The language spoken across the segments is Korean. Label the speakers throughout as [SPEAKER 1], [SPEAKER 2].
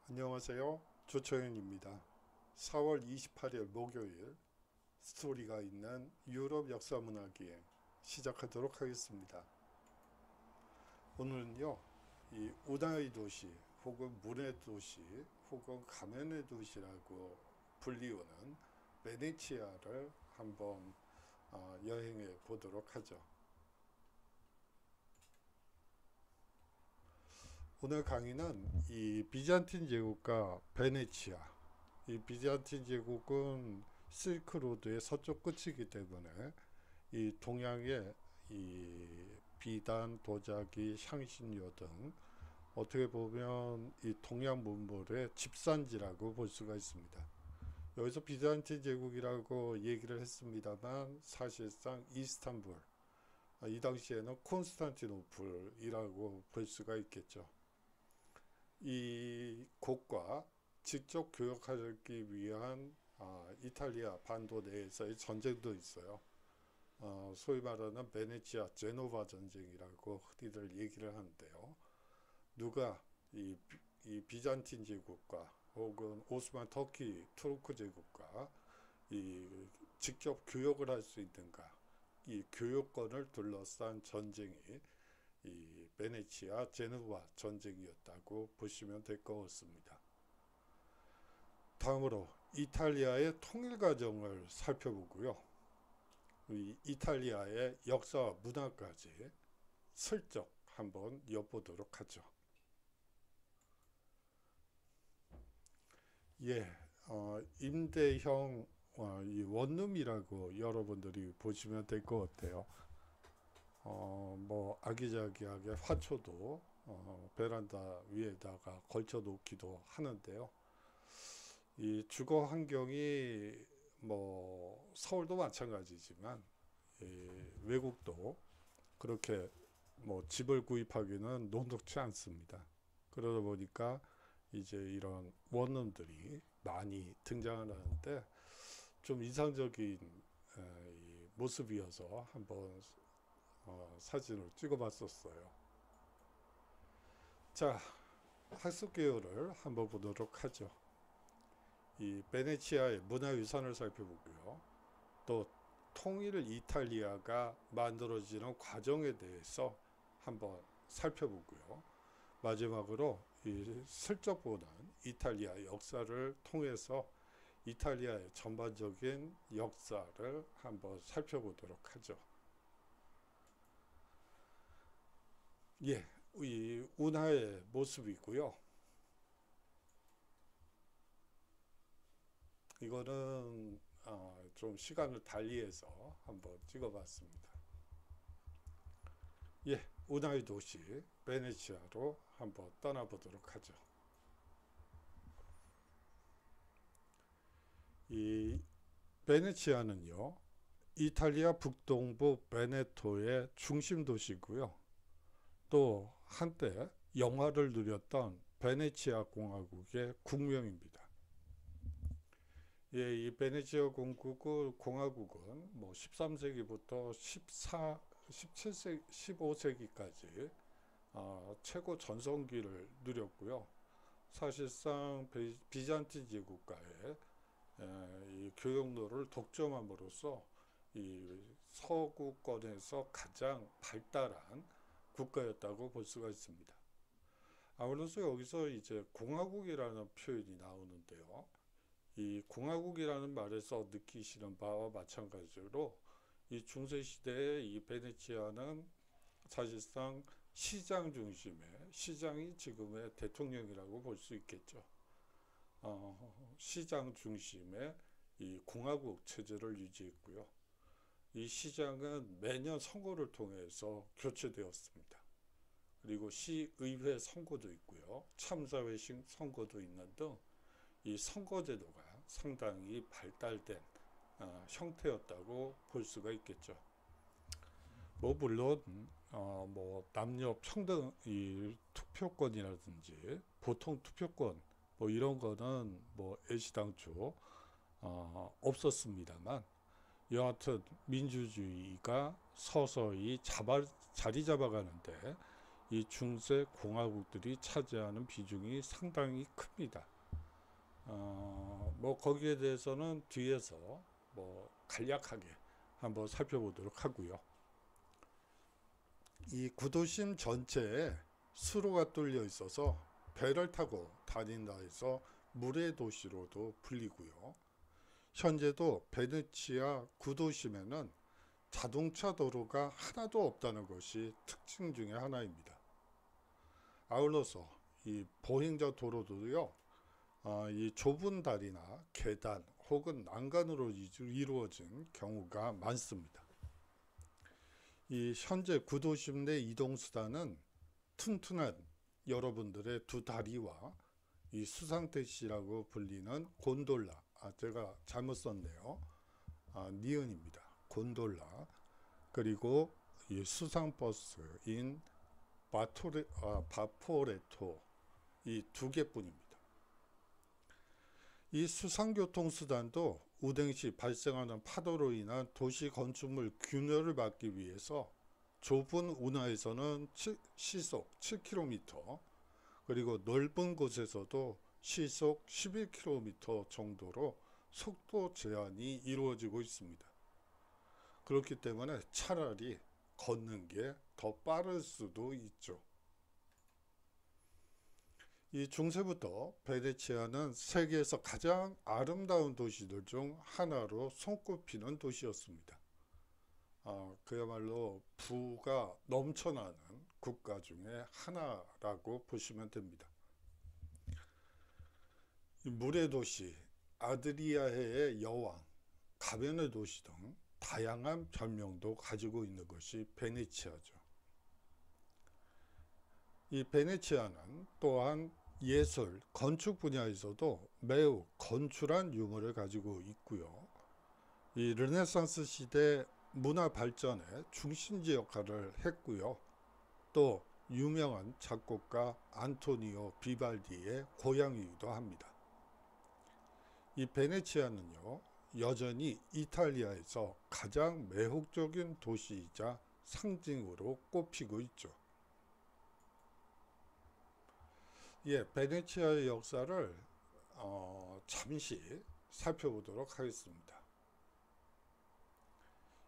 [SPEAKER 1] 안녕하세요. 조초현입니다. 4월 28일 목요일 스토리가 있는 유럽 역사문화기행 시작하도록 하겠습니다. 오늘은요, 이 운하의 도시 혹은 물의 도시 혹은 가면의 도시라고 불리우는 베네치아를 한번 여행해 보도록 하죠. 오늘 강의는 이 비잔틴 제국과 베네치아, 이 비잔틴 제국은 실크로드의 서쪽 끝이기 때문에 이 동양의 이 비단, 도자기, 향신료 등 어떻게 보면 이 동양 문물의 집산지라고 볼 수가 있습니다. 여기서 비잔틴 제국이라고 얘기를 했습니다만 사실상 이스탄불, 이 당시에는 콘스탄티노플이라고 볼 수가 있겠죠. 이 곳과 직접 교역하기 위한 이탈리아 반도 내에서의 전쟁도 있어요. 소위 말하는 베네치아 제노바 전쟁이라고 흔히들 얘기를 하는데요. 누가 이 비잔틴 제국과 혹은 오스만 터키 투르크 제국과 이 직접 교역을 할 수 있는가, 이 교역권을 둘러싼 전쟁이 이 베네치아 제노바 전쟁이었다고 보시면 될 것 같습니다. 다음으로 이탈리아의 통일 과정을 살펴보고요. 이 이탈리아의 역사와 문화까지 슬쩍 한번 엿보도록 하죠. 예, 임대형 이 원룸이라고 여러분들이 보시면 될 것 같아요. 뭐 아기자기하게 화초도 베란다 위에다가 걸쳐 놓기도 하는데요. 이 주거 환경이 뭐 서울도 마찬가지지만 외국도 그렇게 뭐 집을 구입하기는 녹록지 않습니다. 그러다 보니까 이제 이런 원룸들이 많이 등장을 하는데 좀 이상적인 이 모습이어서 한번 사진을 찍어봤었어요. 자, 학습 개요를 한번 보도록 하죠. 이 베네치아의 문화유산을 살펴보고요. 또 통일 이탈리아가 만들어지는 과정에 대해서 한번 살펴보고요. 마지막으로 이 슬쩍 보는 이탈리아 역사를 통해서 이탈리아의 전반적인 역사를 한번 살펴보도록 하죠. 예, 이 운하의 모습이고요. 이거는 좀 시간을 달리해서 한번 찍어봤습니다. 예, 운하의 도시 베네치아로 한번 떠나보도록 하죠. 이 베네치아는요, 이탈리아 북동부 베네토의 중심 도시고요. 또 한때 영화를 누렸던 베네치아 공화국의 국명입니다. 예, 이 베네치아 공화국은 뭐 13세기부터 17세기, 15세기까지 최고 전성기를 누렸고요. 사실상 비잔틴 제국가의 이 교역로를 독점함으로써 이 서구권에서 가장 발달한 국가였다고 볼 수가 있습니다. 아무래도 여기서 이제 공화국이라는 표현이 나오는데요. 이 공화국이라는 말에서 느끼시는 바와 마찬가지로 이 중세시대의 이 베네치아는 사실상 시장 중심의, 시장이 지금의 대통령이라고 볼 수 있겠죠. 시장 중심의 이 공화국 체제를 유지했고요. 이 시장은 매년 선거를 통해서 교체되었습니다. 그리고 시의회 선거도 있고요. 참사회 선거도 있는 등 이 선거제도가 상당히 발달된 형태였다고 볼 수가 있겠죠. 뭐 물론 뭐 남녀 평등 이 투표권이라든지 보통 투표권 뭐 이런 거는 뭐 애시당초 없었습니다만 여하튼 민주주의가 서서히 자리 잡아가는데 이 중세 공화국들이 차지하는 비중이 상당히 큽니다. 뭐 거기에 대해서는 뒤에서 뭐 간략하게 한번 살펴보도록 하고요. 이 구도심 전체에 수로가 뚫려 있어서 배를 타고 다닌다 해서 물의 도시로도 불리고요. 현재도 베네치아 구도심에는 자동차 도로가 하나도 없다는 것이 특징 중에 하나입니다. 아울러서 이 보행자 도로도요, 이 좁은 다리나 계단 혹은 난간으로 이루어진 경우가 많습니다. 이 현재 구도심 내 이동수단은 튼튼한 여러분들의 두 다리와 이 수상택시라고 불리는 곤돌라, 제가 잘못 썼네요. 니은입니다. 곤돌라, 그리고 이 수상버스인 바포레토, 이 두 개뿐입니다. 이 수상교통수단도 우댕 시 발생하는 파도로 인한 도시 건축물 균열을 막기 위해서 좁은 운하에서는 시속 7km, 그리고 넓은 곳에서도 시속 11km 정도로 속도 제한이 이루어지고 있습니다. 그렇기 때문에 차라리 걷는 게 더 빠를 수도 있죠. 이 중세부터 베네치아는 세계에서 가장 아름다운 도시들 중 하나로 손꼽히는 도시였습니다. 그야말로 부가 넘쳐나는 국가 중에 하나라고 보시면 됩니다. 물의 도시, 아드리아해의 여왕, 가변의 도시 등 다양한 별명도 가지고 있는 것이 베네치아죠. 이 베네치아는 또한 예술, 건축 분야에서도 매우 건출한 유물을 가지고 있고요. 이 르네상스 시대 문화 발전의 중심지 역할을 했고요. 또 유명한 작곡가 안토니오 비발디의 고향이기도 합니다. 이 베네치아는요, 여전히 이탈리아에서 가장 매혹적인 도시이자 상징으로 꼽히고 있죠. 베네치아의 역사를 잠시 살펴보도록 하겠습니다.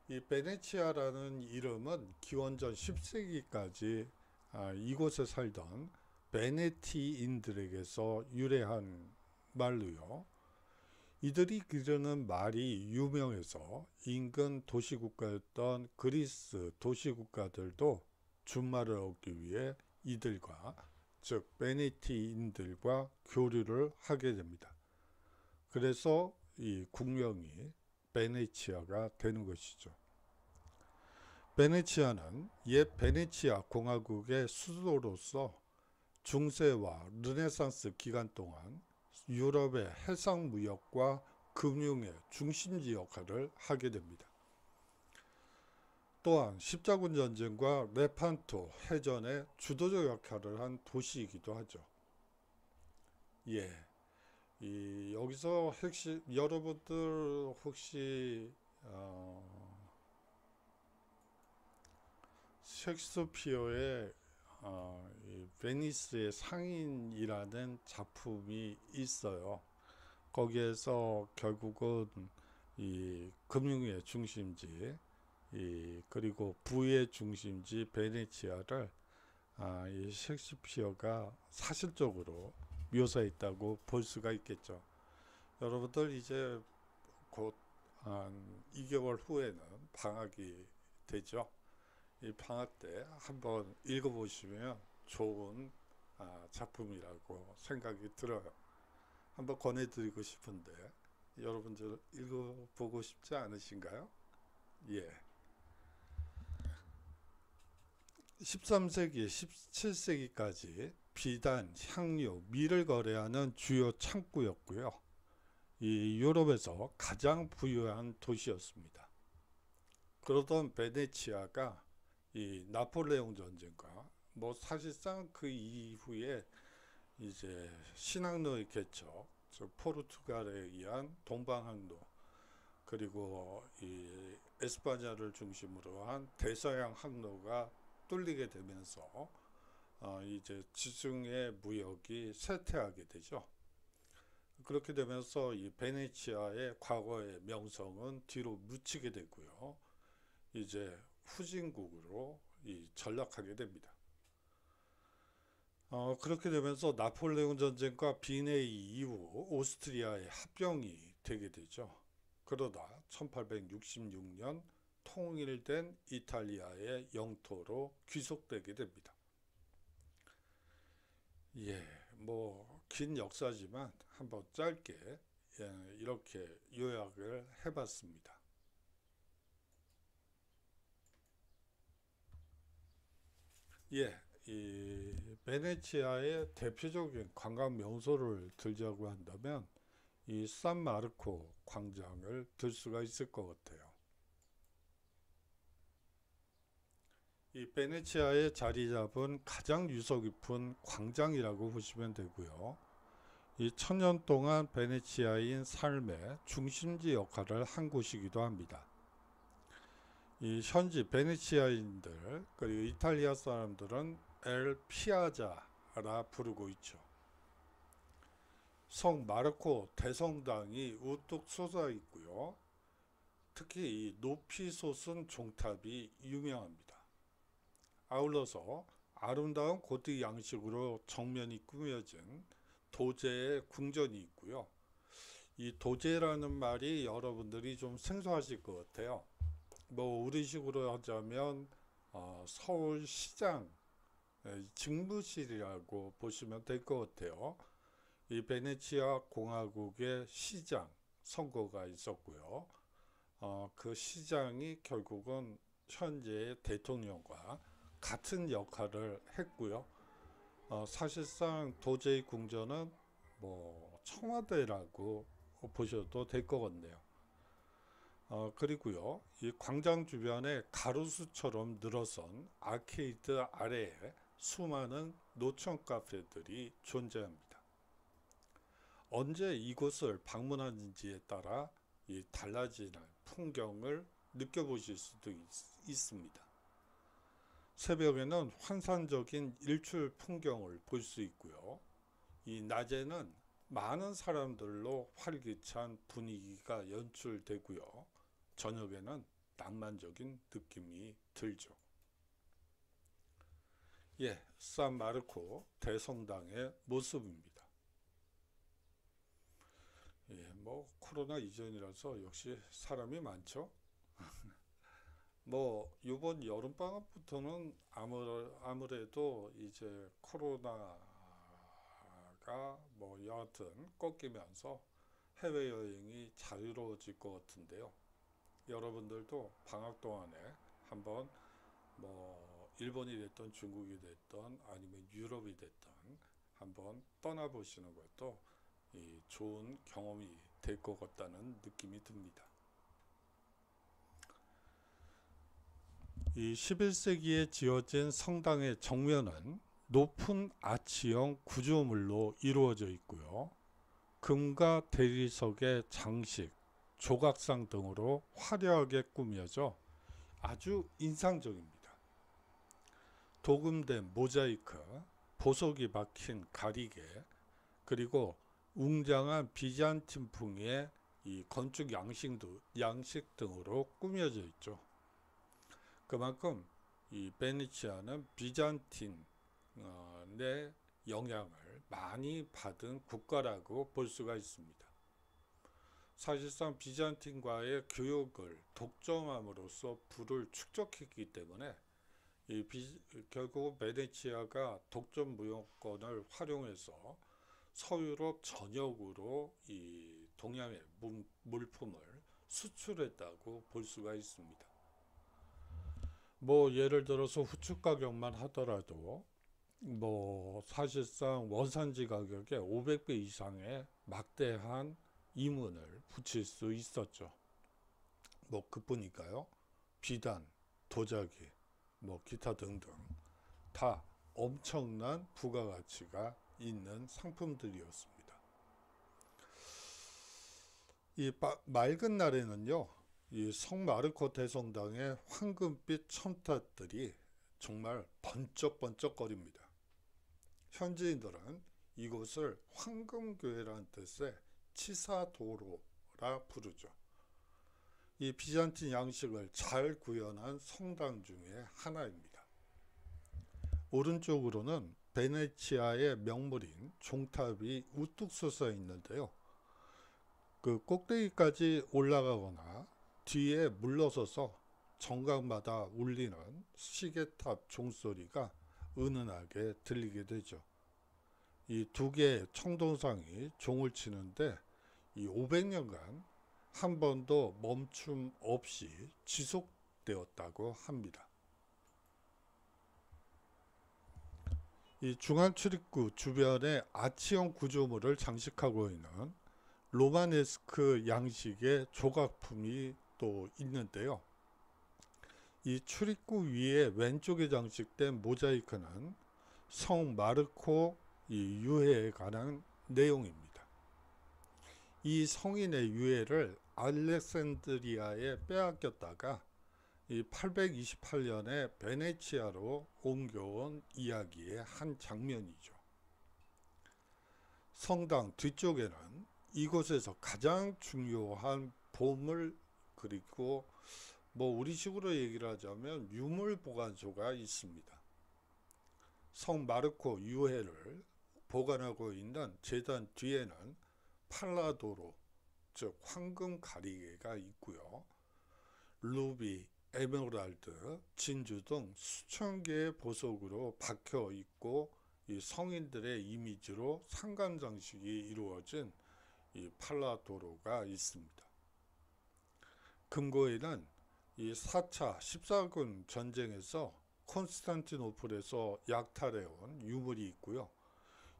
[SPEAKER 1] 이 베네치아라는 이름은 기원전 10세기까지 이곳에 살던 베네티인들에게서 유래한 말로요. 이들이 기르는 말이 유명해서 인근 도시국가였던 그리스 도시국가들도 준말을 얻기 위해 이들과, 즉 베네티인들과 교류를 하게 됩니다. 그래서 이 국명이 베네치아가 되는 것이죠. 베네치아는 옛 베네치아 공화국의 수도로서 중세와 르네상스 기간 동안 유럽의 해상무역과 금융의 중심지 역할을 하게 됩니다. 또한 십자군 전쟁과 레판토 해전의 주도적 역할을 한 도시이기도 하죠. 여기서 여러분들 혹시 셰익스피어의 베니스의 상인이라는 작품이 있어요. 거기에서 결국은 이 금융의 중심지, 그리고 부의 중심지 베네치아를 이 셰익스피어가 사실적으로 묘사했다고 볼 수가 있겠죠. 여러분들 이제 곧 한 2개월 후에는 방학이 되죠. 이 방학 때 한번 읽어보시면 좋은 작품이라고 생각이 들어요. 한번 권해드리고 싶은데 여러분들 읽어보고 싶지 않으신가요? 13세기, 17세기까지 비단, 향료, 밀을 거래하는 주요 창구였고요. 이 유럽에서 가장 부유한 도시였습니다. 그러던 베네치아가 이 나폴레옹 전쟁과 사실상 그 이후에 이제 신항로의 개척, 즉 포르투갈에 의한 동방항로, 그리고 이 에스파냐를 중심으로 한 대서양 항로가 뚫리게 되면서 이제 지중해 무역이 쇠퇴하게 되죠. 그렇게 되면서 이 베네치아의 과거의 명성은 뒤로 묻히게 되고요. 이제 후진국으로 전락하게 됩니다. 그렇게 되면서 나폴레옹 전쟁과 비내이 이후 오스트리아의 합병이 되게 되죠. 그러다 1866년 통일된 이탈리아의 영토로 귀속되게 됩니다. 예, 뭐 긴 역사지만 한번 짧게 이렇게 요약을 해봤습니다. 예, 이 베네치아의 대표적인 관광 명소를 들자고 한다면 이 산마르코 광장을 들 수가 있을 것 같아요. 이 베네치아에 자리 잡은 가장 유서 깊은 광장이라고 보시면 되고요. 이 천년 동안 베네치아인 삶의 중심지 역할을 한 곳이기도 합니다. 이 현지 베네치아인들 그리고 이탈리아 사람들은 엘 피아자라 부르고 있죠. 성 마르코 대성당이 우뚝 솟아 있고요. 특히 이 높이 솟은 종탑이 유명합니다. 아울러서 아름다운 고딕 양식으로 정면이 꾸며진 도제의 궁전이 있고요. 이 도제라는 말이 여러분들이 좀 생소하실 것 같아요. 뭐 우리식으로 하자면 서울시장 직무실이라고 보시면 될 것 같아요. 이 베네치아 공화국의 시장 선거가 있었고요. 그 시장이 결국은 현재의 대통령과 같은 역할을 했고요. 사실상 도제의 궁전은 뭐 청와대라고 보셔도 될 것 같네요. 그리고요, 이 광장 주변에 가로수처럼 늘어선 아케이드 아래에 수많은 노천 카페들이 존재합니다. 언제 이곳을 방문하는지에 따라 이 달라지는 풍경을 느껴보실 수도 있습니다. 새벽에는 환상적인 일출 풍경을 볼 수 있고요. 이 낮에는 많은 사람들로 활기찬 분위기가 연출되고요. 저녁에는 낭만적인 느낌이 들죠. 예, 산마르코 대성당의 모습입니다. 예, 뭐 코로나 이전이라서 역시 사람이 많죠. 뭐 이번 여름 방학부터는 아무래도 이제 코로나가 뭐 여하튼 꺾이면서 해외여행이 자유로워질 것 같은데요. 여러분들도 방학 동안에 한번 뭐 일본이 됐던 중국이 됐던 아니면 유럽이 됐던 한번 떠나보시는 것도 좋은 경험이 될 것 같다는 느낌이 듭니다. 이 11세기에 지어진 성당의 정면은 높은 아치형 구조물로 이루어져 있고요. 금과 대리석의 장식, 조각상 등으로 화려하게 꾸며져 아주 인상적입니다. 도금된 모자이크, 보석이 박힌 가리개, 그리고 웅장한 비잔틴풍의 이 건축 양식 등으로 꾸며져 있죠. 그만큼 이 베네치아는 비잔틴의 영향을 많이 받은 국가라고 볼 수가 있습니다. 사실상 비잔틴과의 교역을 독점함으로써 부를 축적했기 때문에 결국 베네치아가 독점 무역권을 활용해서 서유럽 전역으로 이 동양의 물품을 수출했다고 볼 수가 있습니다. 뭐 예를 들어서 후추 가격만 하더라도 뭐 사실상 원산지 가격의 500배 이상의 막대한 이문을 붙일 수 있었죠. 뭐 그뿐일까요? 비단, 도자기, 뭐 기타 등등 다 엄청난 부가가치가 있는 상품들이었습니다. 이 맑은 날에는요, 이 성마르코 대성당의 황금빛 첨탑들이 정말 번쩍번쩍거립니다. 현지인들은 이곳을 황금교회라는 뜻의 치사도로라 부르죠. 이 비잔틴 양식을 잘 구현한 성당 중에 하나입니다. 오른쪽으로는 베네치아의 명물인 종탑이 우뚝 솟아 있는데요. 그 꼭대기까지 올라가거나 뒤에 물러서서 정각마다 울리는 시계탑 종소리가 은은하게 들리게 되죠. 이 두 개의 청동상이 종을 치는데 이 500년간 한 번도 멈춤 없이 지속되었다고 합니다. 이 중앙 출입구 주변에 아치형 구조물을 장식하고 있는 로마네스크 양식의 조각품이 또 있는데요. 이 출입구 위에 왼쪽에 장식된 모자이크는 성 마르코 이 유해에 관한 내용입니다. 이 성인의 유해를 알렉산드리아에 빼앗겼다가 이 828년에 베네치아로 옮겨온 이야기의 한 장면이죠. 성당 뒤쪽에는 이곳에서 가장 중요한 보물, 그리고 뭐 우리식으로 얘기를 하자면 유물 보관소가 있습니다. 성 마르코 유해를 보관하고 있는 제단 뒤에는 팔라도로, 즉 황금 가리개가 있고요. 루비, 에메랄드, 진주 등 수천 개의 보석으로 박혀 있고 이 성인들의 이미지로 상감 장식이 이루어진 이 팔라도로가 있습니다. 금고에는 이 4차 14군 전쟁에서 콘스탄티노플에서 약탈해온 유물이 있고요.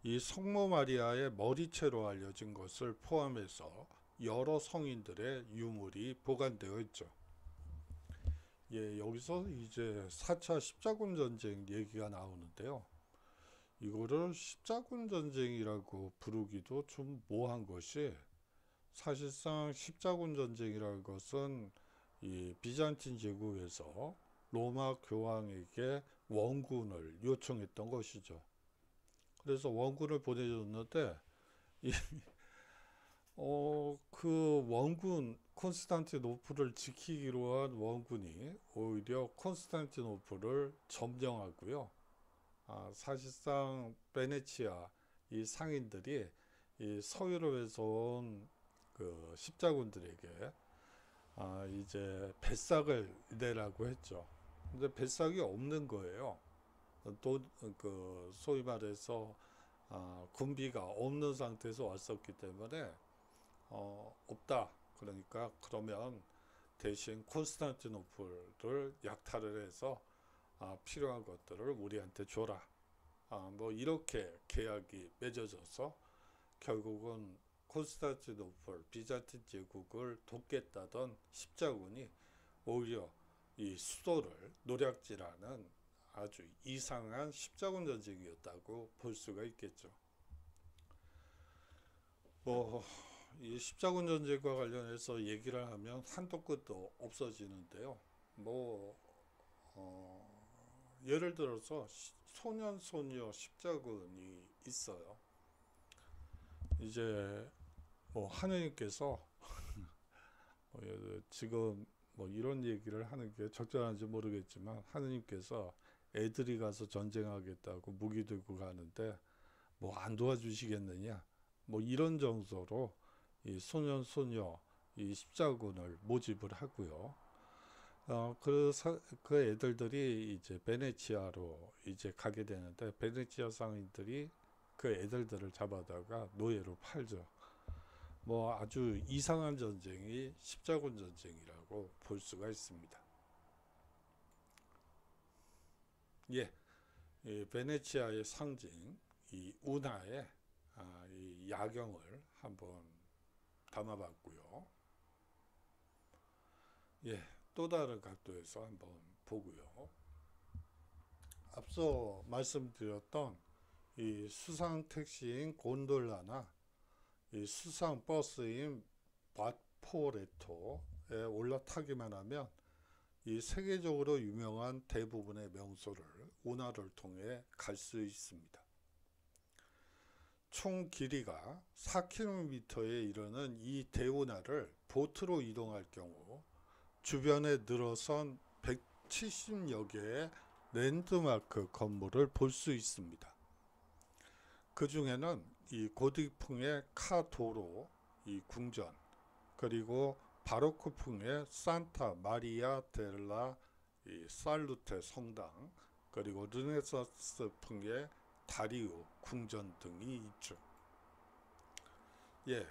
[SPEAKER 1] 이 성모 마리아의 머리채로 알려진 것을 포함해서 여러 성인들의 유물이 보관되어 있죠. 예, 여기서 이제 4차 십자군 전쟁 얘기가 나오는데요. 이거를 십자군 전쟁이라고 부르기도 좀 모호한 것이, 사실상 십자군 전쟁이라는 것은 이 비잔틴 제국에서 로마 교황에게 원군을 요청했던 것이죠. 그래서 원군을 보내줬는데 그 원군, 콘스탄티노플을 지키기로 한 원군이 오히려 콘스탄티노플을 점령하고요. 사실상 베네치아 이 상인들이 이 서유럽에서 온 그 십자군들에게 이제 뱃삭을 내라고 했죠. 근데 뱃삭이 없는 거예요. 또 그 소위 말해서 군비가 없는 상태에서 왔었기 때문에 없다. 그러니까 그러면 대신 콘스탄티노플을 약탈을 해서 필요한 것들을 우리한테 줘라. 뭐 이렇게 계약이 맺어져서 결국은 콘스탄티노플 비잔틴 제국을 돕겠다던 십자군이 오히려 이 수도를 노략질하는 아주 이상한 십자군 전쟁이었다고 볼 수가 있겠죠. 뭐 이 십자군 전쟁과 관련해서 얘기를 하면 한도 끝도 없어지는데요. 뭐 예를 들어서 소년 소녀 십자군이 있어요. 이제 뭐 하느님께서 지금 뭐 이런 얘기를 하는 게 적절한지 모르겠지만, 하느님께서 애들이 가서 전쟁하겠다고 무기 들고 가는데 뭐 안 도와주시겠느냐, 뭐 이런 정도로 이 소년 소녀 이 십자군을 모집을 하고요. 그 애들들이 이제 베네치아로 이제 가게 되는데, 베네치아 상인들이 그 애들들을 잡아다가 노예로 팔죠. 뭐 아주 이상한 전쟁이 십자군 전쟁이라고 볼 수가 있습니다. 예, 이 베네치아의 상징 이 운하의 이 야경을 한번 담아봤고요. 예, 또 다른 각도에서 한번 보고요. 앞서 말씀드렸던 이 수상 택시인 곤돌라나 이 수상 버스인 바포레토에 올라타기만 하면 이 세계적으로 유명한 대부분의 명소를 운하를 통해 갈 수 있습니다. 총 길이가 4km에 이르는 이 대운하를 보트로 이동할 경우 주변에 늘어선 170여 개의 랜드마크 건물을 볼 수 있습니다. 그 중에는 이 고딕풍의 카도로 이 궁전, 그리고 바로크풍의 산타 마리아 델라 이 살루테 성당, 그리고 르네상스풍의 다리오 궁전 등이 있죠. 예,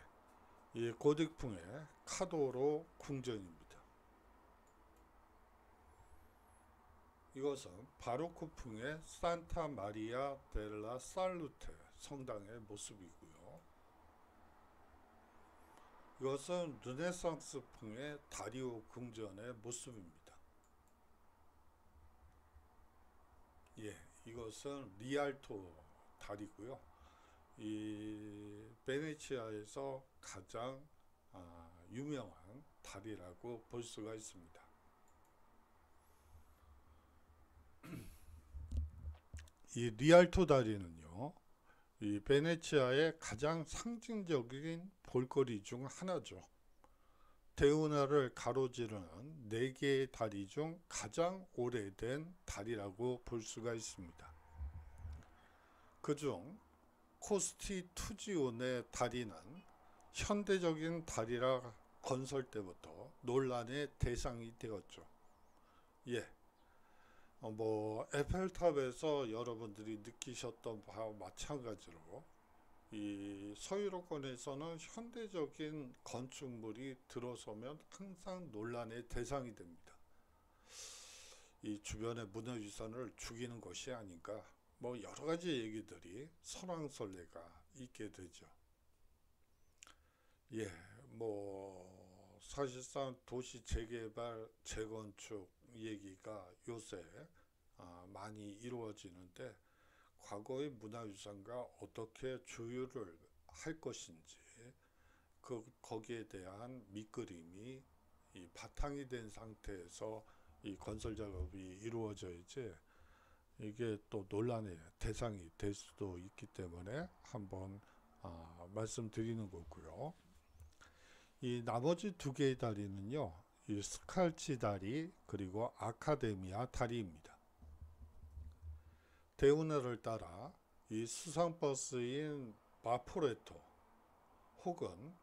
[SPEAKER 1] 이 고딕풍의 카도로 궁전입니다. 이것은 바로크풍의 산타 마리아 델라 살루테 성당의 모습이고요. 이것은 르네상스풍의 다리오 궁전의 모습입니다. 예, 이것은 리알토 다리고요. 이 베네치아에서 가장 유명한 다리라고 볼 수가 있습니다. 이 리알토 다리는요, 이 베네치아의 가장 상징적인 볼거리 중 하나죠. 대운하를 가로지르는 4개의 다리 중 가장 오래된 다리라고 볼 수가 있습니다. 그중 코스티투지온의 다리는 현대적인 다리라 건설 때부터 논란의 대상이 되었죠. 예, 에펠탑에서 여러분들이 느끼셨던 바와 마찬가지로 이 서유럽권에서는 현대적인 건축물이 들어서면 항상 논란의 대상이 됩니다. 이 주변의 문화유산을 죽이는 것이 아닌가, 여러 가지 얘기들이 설왕설래가 있게 되죠. 예, 사실상 도시 재개발, 재건축 얘기가 요새 많이 이루어지는데, 과거의 문화유산과 어떻게 조율을 할 것인지, 거기에 대한 밑그림이 바탕이 된 상태에서 이 건설 작업이 이루어져야지 이게 또 논란의 대상이 될 수도 있기 때문에 한번 말씀드리는 거고요. 이 나머지 2개의 다리는요, 이 스칼치 다리 그리고 아카데미아 다리입니다. 대운하를 따라 이 수상버스인 바포레토 혹은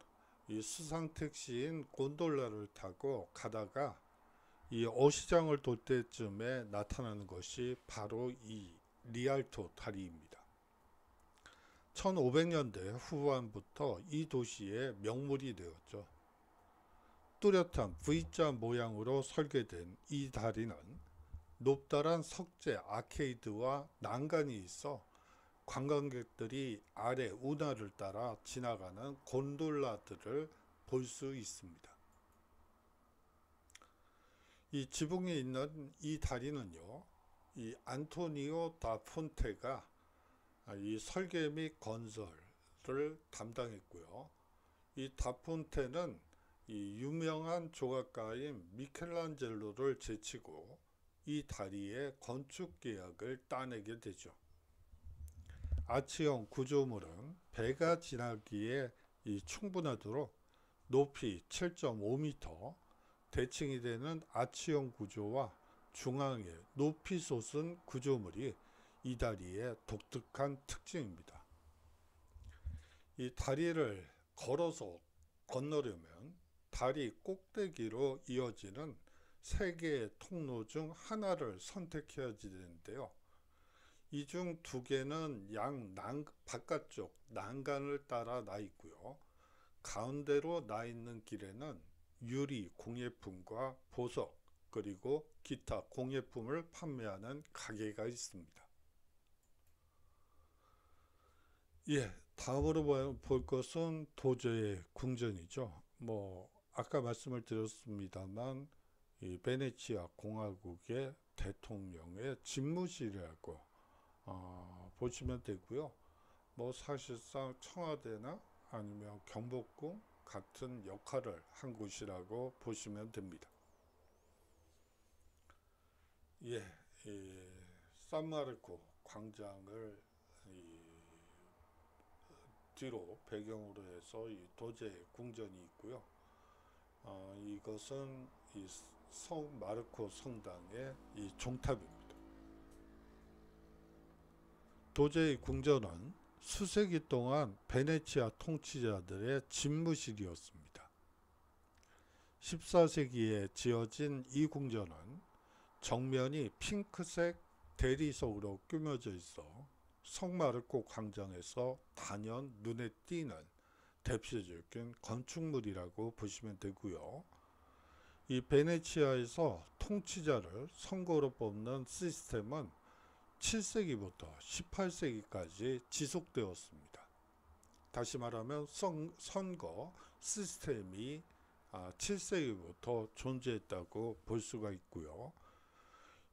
[SPEAKER 1] 이 수상택시인 곤돌라를 타고 가다가 이 어시장을 돌 때쯤에 나타나는 것이 바로 이 리알토 다리입니다. 1500년대 후반부터 이 도시의 명물이 되었죠. 뚜렷한 V자 모양으로 설계된 이 다리는 높다란 석재 아케이드와 난간이 있어 관광객들이 아래 운하를 따라 지나가는 곤돌라들을 볼 수 있습니다. 이 지붕에 있는 이 다리는요, 이 안토니오 다 폰테가 이 설계 및 건설을 담당했고요. 이 다 폰테는 이 유명한 조각가인 미켈란젤로를 제치고 이 다리의 건축 계약을 따내게 되죠. 아치형 구조물은 배가 지나기에 충분하도록 높이 7.5m, 대칭이 되는 아치형 구조와 중앙에 높이 솟은 구조물이 이 다리의 독특한 특징입니다. 이 다리를 걸어서 건너려면 다리 꼭대기로 이어지는 3개의 통로 중 하나를 선택해야 되는데요. 이 중 2개는 바깥쪽 난간을 따라 나 있고요. 가운데로 나 있는 길에는 유리 공예품과 보석, 그리고 기타 공예품을 판매하는 가게가 있습니다. 예, 다음으로 볼 것은 도저의 궁전이죠. 아까 말씀을 드렸습니다만 이 베네치아 공화국의 대통령의 집무실이라고 보시면 되고요. 사실상 청와대나 아니면 경복궁 같은 역할을 한 곳이라고 보시면 됩니다. 예, 이 산마르코 광장을 뒤로 배경으로 해서 이 도제 궁전이 있고요. 이것은 이 성 마르코 성당의 이 종탑입니다. 도제의 궁전은 수세기 동안 베네치아 통치자들의 집무실이었습니다. 14세기에 지어진 이 궁전은 정면이 핑크색 대리석으로 꾸며져 있어 성마르코 광장에서 단연 눈에 띄는 대표적인 건축물이라고 보시면 되고요. 이 베네치아에서 통치자를 선거로 뽑는 시스템은 7세기부터 18세기까지 지속되었습니다. 다시 말하면 선거 시스템이 7세기부터 존재했다고 볼 수가 있고요.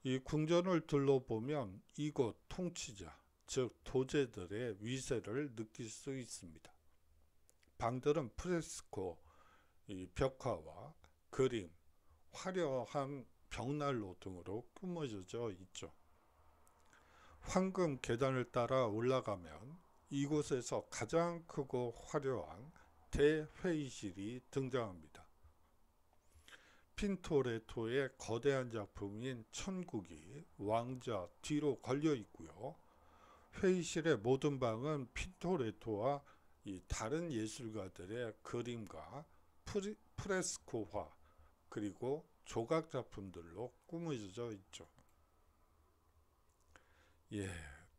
[SPEAKER 1] 이 궁전을 둘러보면 이곳 통치자, 즉 도제들의 위세를 느낄 수 있습니다. 방들은 프레스코, 이 벽화와 그림, 화려한 벽난로 등으로 꾸며져 있죠. 황금 계단을 따라 올라가면 이곳에서 가장 크고 화려한 대회의실이 등장합니다. 핀토레토의 거대한 작품인 천국이 왕자 뒤로 걸려 있고요. 회의실의 모든 방은 핀토레토와 이 다른 예술가들의 그림과 프레스코화 그리고 조각 작품들로 꾸며져 있죠.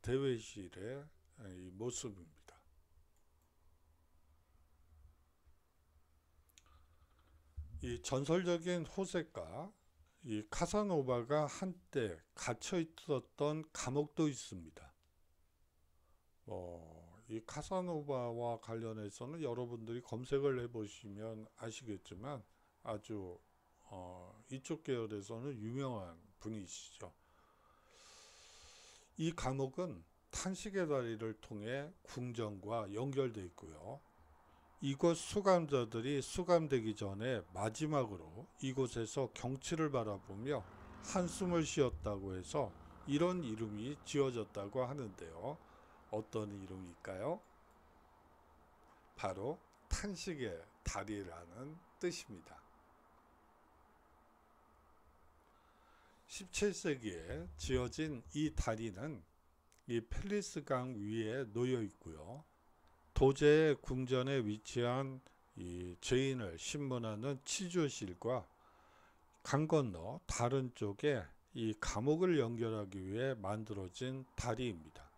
[SPEAKER 1] 대회실의 이 모습입니다. 이 전설적인 호세가 이 카사노바가 한때 갇혀 있었던 감옥도 있습니다. 이 카사노바와 관련해서는 여러분들이 검색을 해보시면 아시겠지만 아주 이쪽 계열에서는 유명한 분이시죠. 이 감옥은 탄식의 다리를 통해 궁전과 연결되어 있고요. 이곳 수감자들이 수감되기 전에 마지막으로 이곳에서 경치를 바라보며 한숨을 쉬었다고 해서 이런 이름이 지어졌다고 하는데요. 어떤 이름일까요? 바로 탄식의 다리라는 뜻입니다. 17세기에 지어진 이 다리는 이 펠리스강 위에 놓여 있고요. 도제의 궁전에 위치한 이 죄인을 신문하는 치조실과 강 건너 다른 쪽에 이 감옥을 연결하기 위해 만들어진 다리입니다.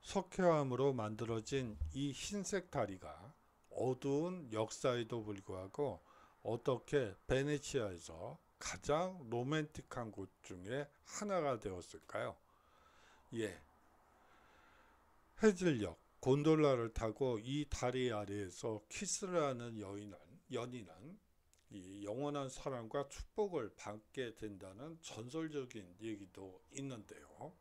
[SPEAKER 1] 석회암으로 만들어진 이 흰색 다리가 어두운 역사에도 불구하고 어떻게 베네치아에서 가장 로맨틱한 곳 중에 하나가 되었을까요? 해질녘 곤돌라를 타고 이 다리 아래에서 키스를 하는 연인은 이 영원한 사랑과 축복을 받게 된다는 전설적인 얘기도 있는데요.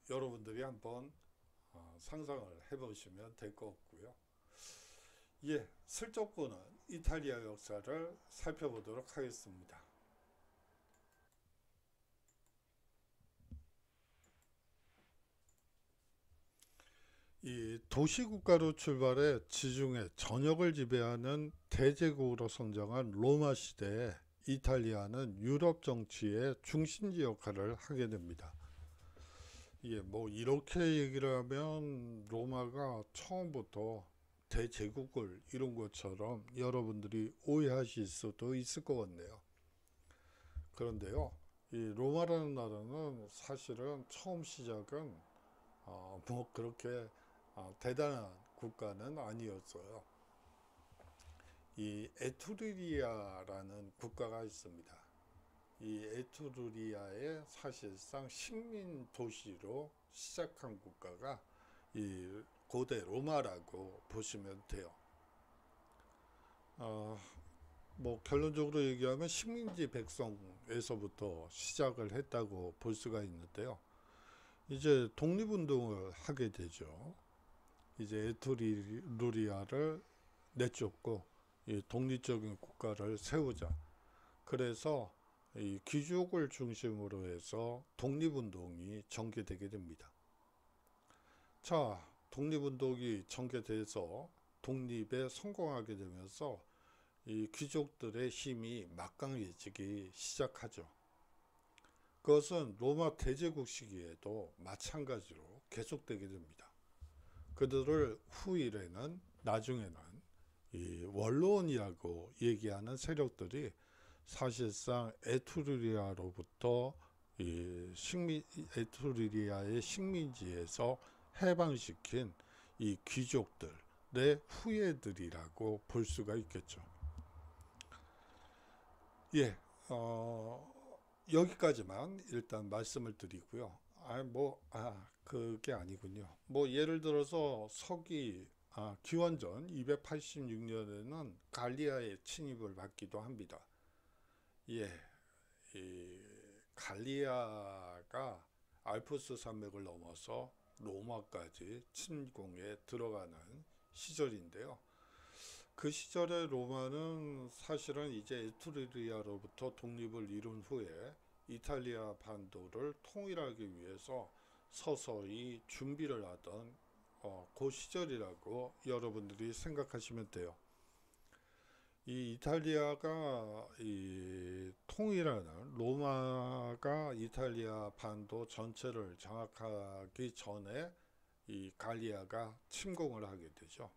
[SPEAKER 1] 여러분들이 한번 상상을 해보시면 될 것 같고요. 슬쩍 보는 이탈리아 역사를 살펴보도록 하겠습니다. 이 도시국가로 출발해 지중해 전역을 지배하는 대제국으로 성장한 로마 시대에 이탈리아는 유럽 정치의 중심지 역할을 하게 됩니다. 이렇게 얘기를 하면 로마가 처음부터 대제국을 이룬 것처럼 여러분들이 오해하실 수도 있을 것 같네요. 그런데요, 이 로마라는 나라는 사실은 처음 시작은 그렇게 대단한 국가는 아니었어요. 이 에투르리아라는 국가가 있습니다. 이 에투르리아의 사실상 식민 도시로 시작한 국가가 이 고대 로마라고 보시면 돼요. 결론적으로 얘기하면 식민지 백성에서부터 시작을 했다고 볼 수가 있는데요. 이제 독립운동을 하게 되죠. 이제 에투르리아를 내쫓고 이 독립적인 국가를 세우자. 그래서 이 귀족을 중심으로 해서 독립운동이 전개되게 됩니다. 자, 독립운동이 전개돼서 독립에 성공하게 되면서 이 귀족들의 힘이 막강해지기 시작하죠. 그것은 로마 대제국 시기에도 마찬가지로 계속되게 됩니다. 그들을 후일에는 나중에는 이 원로원이라고 얘기하는 세력들이 사실상 에투르리아로부터 에투르리아의 식민지에서 해방시킨 이 귀족들의 후예들이라고 볼 수가 있겠죠. 예, 여기까지만 일단 말씀을 드리고요. 그게 아니군요. 뭐 예를 들어서 기원전 286년에는 갈리아의 침입을 받기도 합니다. 예, 이 갈리아가 알프스 산맥을 넘어서 로마까지 침공에 들어가는 시절인데요. 그 시절의 로마는 사실은 이제 에투르리아로부터 독립을 이룬 후에 이탈리아 반도를 통일하기 위해서 서서히 준비를 하던 그 시절이라고 여러분들이 생각하시면 돼요. 이 이탈리아가 통일하는 로마가 이탈리아 반도 전체를 장악하기 전에 이 갈리아가 침공을 하게 되죠.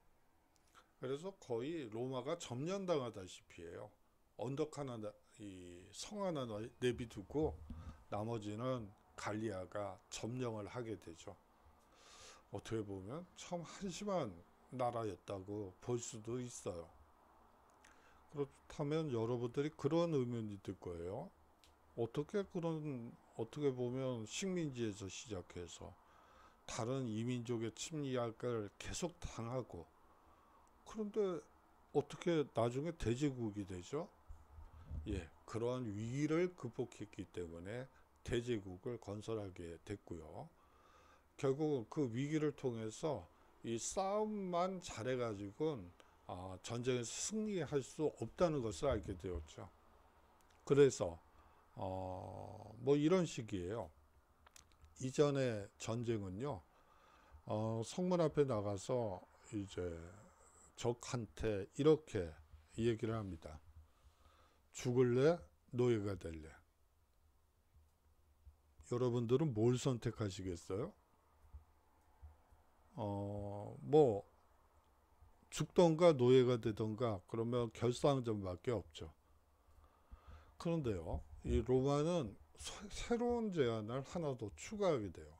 [SPEAKER 1] 그래서 거의 로마가 점령당하다시피 해요. 언덕 하나, 성 하나 내비두고 나머지는 갈리아가 점령을 하게 되죠. 어떻게 보면 참 한심한 나라였다고 볼 수도 있어요. 그렇다면 여러분들이 그런 의문이 들 거예요. 어떻게 보면 식민지에서 시작해서 다른 이민족의 침략을 계속 당하고, 그런데 어떻게 나중에 대제국이 되죠? 예, 그러한 위기를 극복했기 때문에 대제국을 건설하게 됐고요. 결국 그 위기를 통해서 이 싸움만 잘해가지고는 전쟁에서 승리할 수 없다는 것을 알게 되었죠. 그래서 뭐 이런 식이에요. 이전의 전쟁은요, 성문 앞에 나가서 이제 적한테 이렇게 얘기를 합니다. 죽을래? 노예가 될래? 여러분들은 뭘 선택하시겠어요? 뭐 죽던가 노예가 되던가, 그러면 결사항전밖에 없죠. 그런데요, 이 로마는 새로운 제안을 하나 더 추가하게 돼요.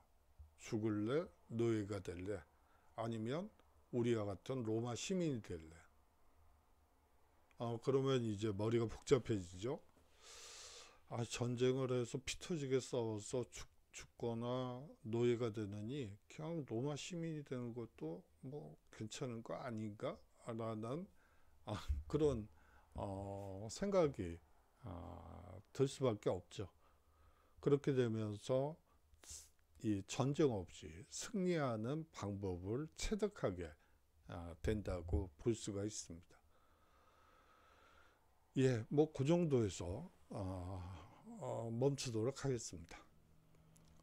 [SPEAKER 1] 죽을래? 노예가 될래? 아니면 우리와 같은 로마 시민이 될래? 그러면 이제 머리가 복잡해지죠. 전쟁을 해서 피 터지게 싸워서 죽거나 노예가 되느니 그냥 로마 시민이 되는 것도 뭐 괜찮은 거 아닌가? 라는 그런 생각이 들 수밖에 없죠. 그렇게 되면서 이 전쟁 없이 승리하는 방법을 체득하게 된다고 볼 수가 있습니다. 예, 뭐 그 정도에서 멈추도록 하겠습니다.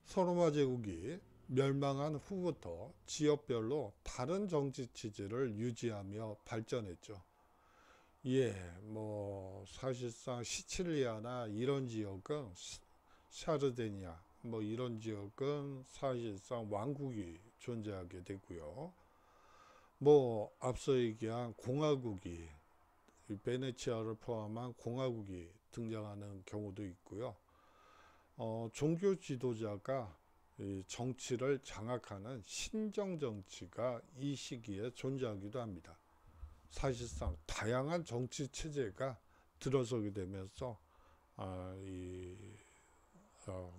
[SPEAKER 1] 서로마 제국이 멸망한 후부터 지역별로 다른 정치 체제를 유지하며 발전했죠. 예, 뭐 사실상 시칠리아나 이런 지역은 샤르데니아, 뭐 이런 지역은 사실상 왕국이 존재하게 됐고요. 뭐 앞서 얘기한 공화국이, 베네치아를 포함한 공화국이 등장하는 경우도 있고요. 종교 지도자가 이 정치를 장악하는 신정 정치가 이 시기에 존재하기도 합니다. 사실상 다양한 정치 체제가 들어서게 되면서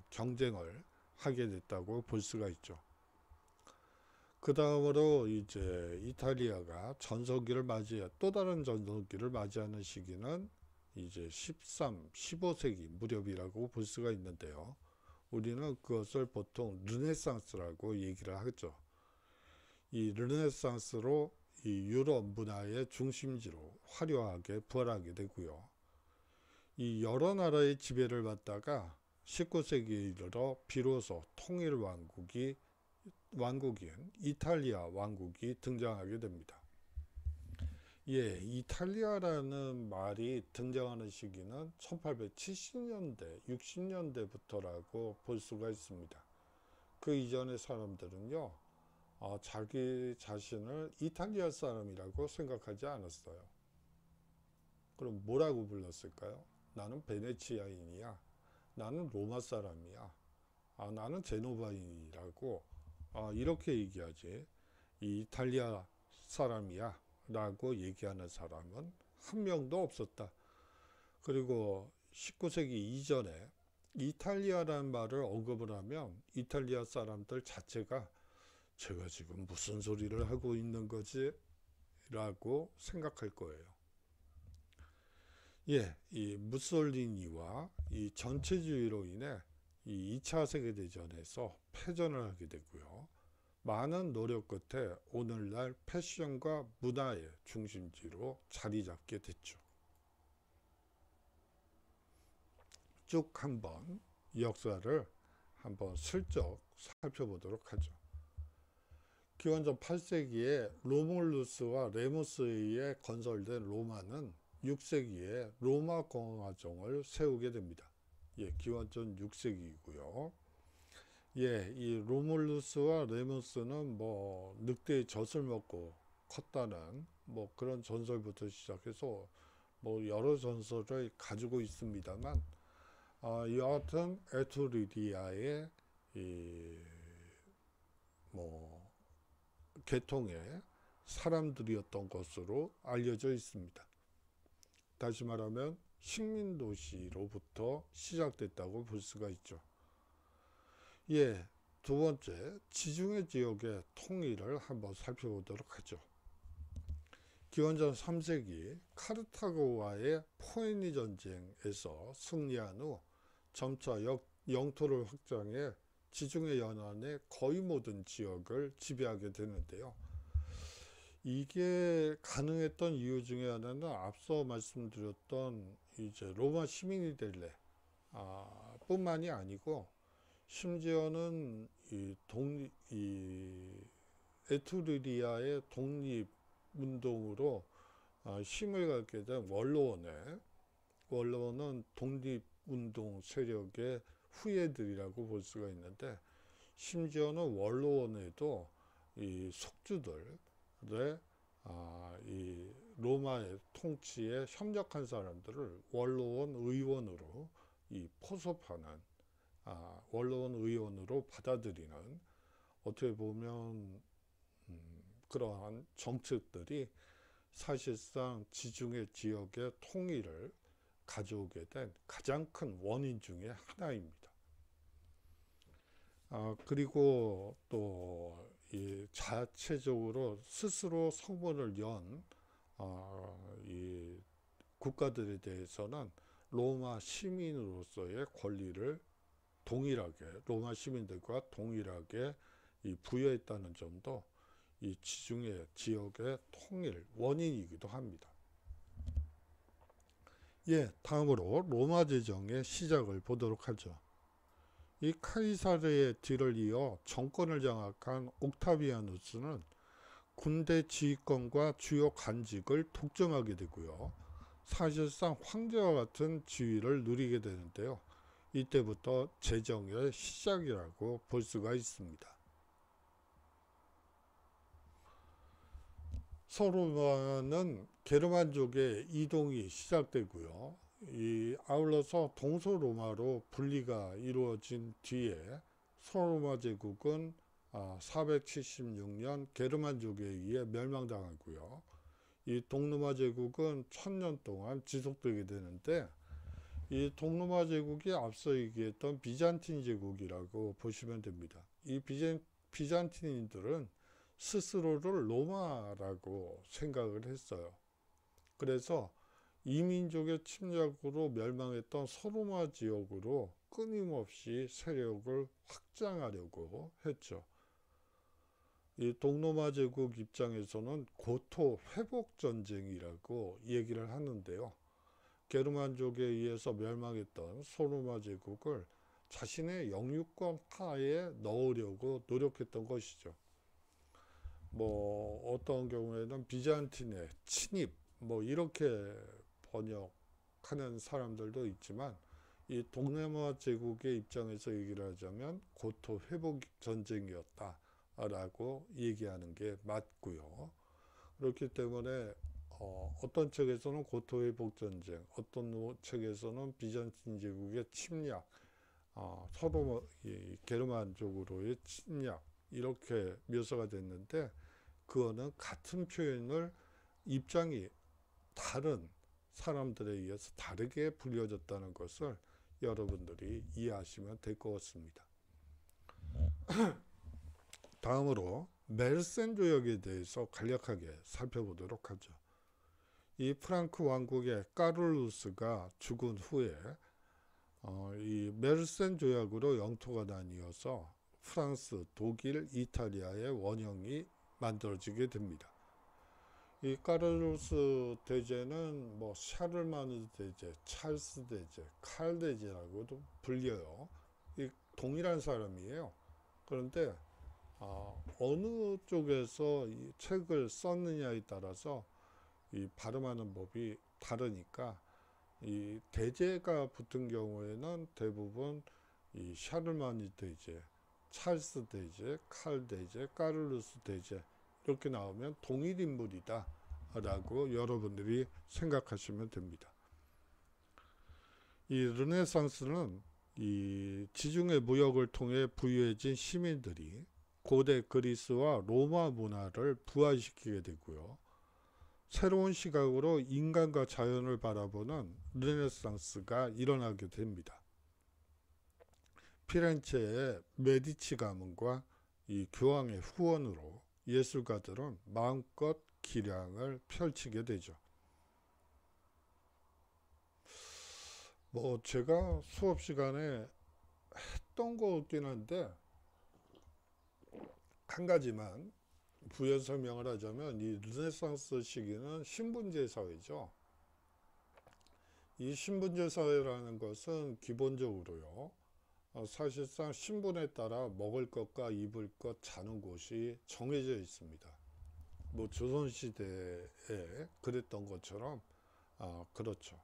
[SPEAKER 1] 경쟁을 하게 됐다고 볼 수가 있죠. 그 다음으로 이제 이탈리아가 또 다른 전성기를 맞이하는 시기는 이제 15세기 무렵이라고 볼 수가 있는데요. 우리는 그것을 보통 르네상스라고 얘기를 하죠. 이 르네상스로 이 유럽 문화의 중심지로 화려하게 부활하게 되고요. 이 여러 나라의 지배를 받다가 19세기에 이르러 비로소 통일 왕국인 이탈리아 왕국이 등장하게 됩니다. 예, 이탈리아라는 말이 등장하는 시기는 1870년대, 60년대부터라고 볼 수가 있습니다. 그 이전의 사람들은요, 자기 자신을 이탈리아 사람이라고 생각하지 않았어요. 그럼 뭐라고 불렀을까요? 나는 베네치아인이야. 나는 로마 사람이야. 나는 제노바인이라고 이렇게 얘기하지. 이 이탈리아 사람이야 라고 얘기하는 사람은 한 명도 없었다. 그리고 19세기 이전에 이탈리아라는 말을 언급을 하면 이탈리아 사람들 자체가 제가 지금 무슨 소리를 하고 있는 거지? 라고 생각할 거예요. 예, 이 무솔리니와 이 전체주의로 인해 이 2차 세계대전에서 패전을 하게 되고요. 많은 노력 끝에 오늘날 패션과 문화의 중심지로 자리 잡게 됐죠. 쭉 한번 역사를 한번 슬쩍 살펴보도록 하죠. 기원전 8세기에 로몰루스와 레무스에 의해 건설된 로마는 6세기에 로마 공화정을 세우게 됩니다. 예, 기원전 6세기이고요. 예, 이 로몰루스와 레무스는 뭐 늑대의 젖을 먹고 컸다는 뭐 그런 전설부터 시작해서 뭐 여러 전설을 가지고 있습니다만, 여하튼 에투리디아의 뭐 계통의 사람들이었던 것으로 알려져 있습니다. 다시 말하면 식민도시로부터 시작됐다고 볼 수가 있죠. 예, 두 번째, 지중해 지역의 통일을 한번 살펴보도록 하죠. 기원전 3세기 카르타고와의 포에니 전쟁에서 승리한 후 점차 영토를 확장해 지중해 연안의 거의 모든 지역을 지배하게 되는데요. 이게 가능했던 이유 중에 하나는 앞서 말씀드렸던 이제 로마 시민이 될래 뿐만이 아니고, 심지어는 이 에투리리아의 독립 운동으로 힘을 갖게 된 원로원은 독립운동 세력의 후예들이라고 볼 수가 있는데, 심지어는 원로원에도 이 속주들의 이 로마의 통치에 협력한 사람들을 원로원 의원으로 포섭하는 원로원 의원으로 받아들이는, 어떻게 보면 그러한 정책들이 사실상 지중해 지역의 통일을 가져오게 된 가장 큰 원인 중에 하나입니다. 그리고 또 이 자체적으로 스스로 성문을 연 이 국가들에 대해서는 로마 시민으로서의 권리를 로마 시민들과 동일하게 부여했다는 점도 이 지중해 지역의 통일 원인이기도 합니다. 예, 다음으로 로마 제정의 시작을 보도록 하죠. 이 카이사르의 뒤를 이어 정권을 장악한 옥타비아누스는 군대 지휘권과 주요 관직을 독점하게 되고요. 사실상 황제와 같은 지위를 누리게 되는데요. 이때부터 제정의 시작이라고 볼 수가 있습니다. 서로마는 게르만족의 이동이 시작되고요. 아울러서 동서로마로 분리가 이루어진 뒤에 서로마 제국은 476년 게르만족에 의해 멸망당하고요. 이 동로마 제국은 1000년 동안 지속되게 되는데, 이 동로마 제국이 앞서 얘기했던 비잔틴 제국이라고 보시면 됩니다. 이 비잔틴인들은 스스로를 로마라고 생각을 했어요. 그래서 이민족의 침략으로 멸망했던 서로마 지역으로 끊임없이 세력을 확장하려고 했죠. 이 동로마 제국 입장에서는 고토 회복 전쟁이라고 얘기를 하는데요. 게르만족에 의해서 멸망했던 소로마 제국을 자신의 영유권 하에 넣으려고 노력했던 것이죠. 뭐 어떤 경우에는 비잔틴의 침입 뭐 이렇게 번역하는 사람들도 있지만, 이 동로마 제국의 입장에서 얘기를 하자면 고토 회복 전쟁이었다라고 얘기하는 게 맞고요. 그렇기 때문에 어떤 책에서는 고토 회복 전쟁, 어떤 책에서는 비잔틴 제국의 침략, 서로 이 게르만족으로의 침략 이렇게 묘사가 됐는데, 그거는 같은 표현을 입장이 다른 사람들에 의해서 다르게 불려졌다는 것을 여러분들이 이해하시면 될 것 같습니다. 다음으로 멜센 조약에 대해서 간략하게 살펴보도록 하죠. 이 프랑크 왕국의 까를루스가 죽은 후에 이 멜센 조약으로 영토가 나뉘어서 프랑스, 독일, 이탈리아의 원형이 만들어지게 됩니다. 이 까를루스 대제는 뭐 샤를마누 대제, 찰스 대제, 칼 대제라고도 불려요. 이 동일한 사람이에요. 그런데 어느 쪽에서 이 책을 썼느냐에 따라서 이 발음하는 법이 다르니까, 이 대제가 붙은 경우에는 대부분 이 샤를마니 대제, 찰스 대제, 칼 대제, 까를루스 대제 이렇게 나오면 동일 인물이다 라고 여러분들이 생각하시면 됩니다. 이 르네상스는 이 지중해 무역을 통해 부유해진 시민들이 고대 그리스와 로마 문화를 부활시키게 되고요. 새로운 시각으로 인간과 자연을 바라보는 르네상스가 일어나게 됩니다. 피렌체의 메디치 가문과 이 교황의 후원으로 예술가들은 마음껏 기량을 펼치게 되죠. 뭐 제가 수업 시간에 했던 거 없긴 한데, 한 가지만 부연 설명을 하자면, 이 르네상스 시기는 신분제 사회죠. 이 신분제 사회라는 것은 기본적으로요, 사실상 신분에 따라 먹을 것과 입을 것, 자는 곳이 정해져 있습니다. 뭐 조선시대에 그랬던 것처럼 그렇죠.